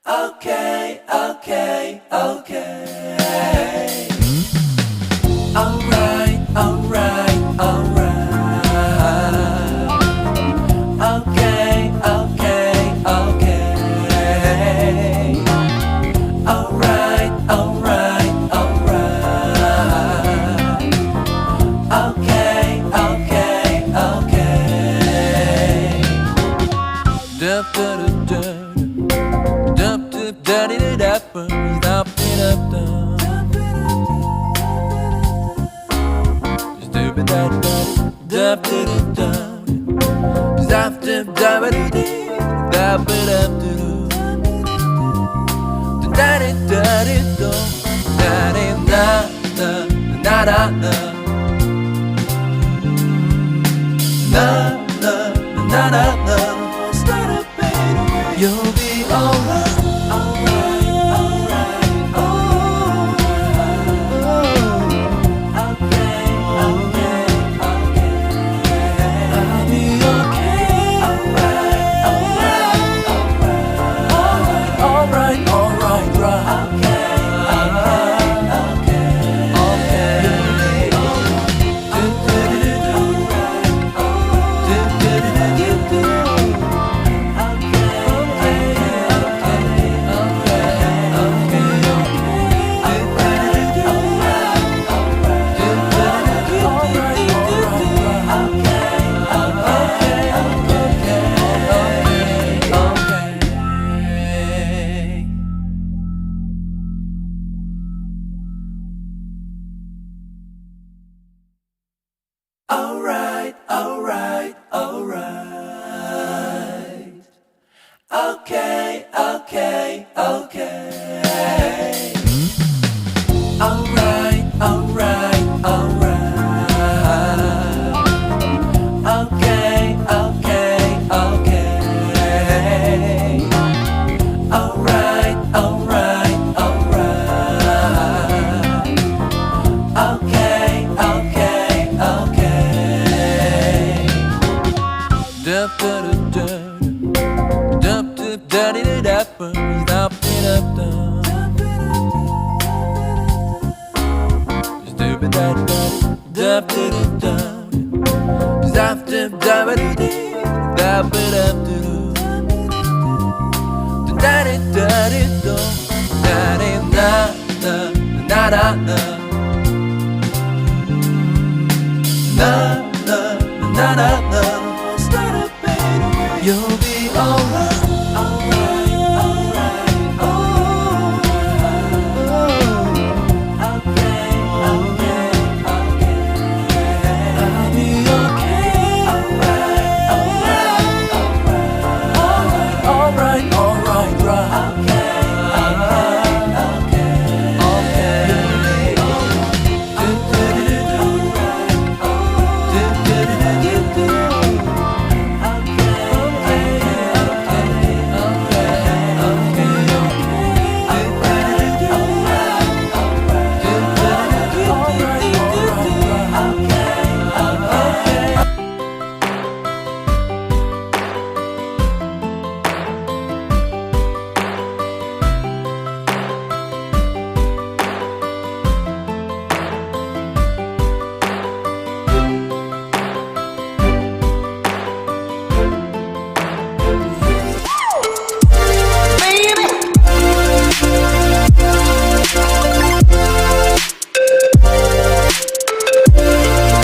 Okay, okay, okay. Alright, alright, alright. Okay, okay, okay. Alright, alright, alright. Okay, okay, okay. Dup, dup, dup, dup, dup, dup, dup, dup, dup, you'll be alright. Alright, alright, alright. Okay, okay, okay. Alright, alright, alright. Okay, okay, okay. Alright, alright, alright. Okay, okay, okay. Dup, dup, dup, dup, dup, dup, dup, dup, dup, da da da da da da.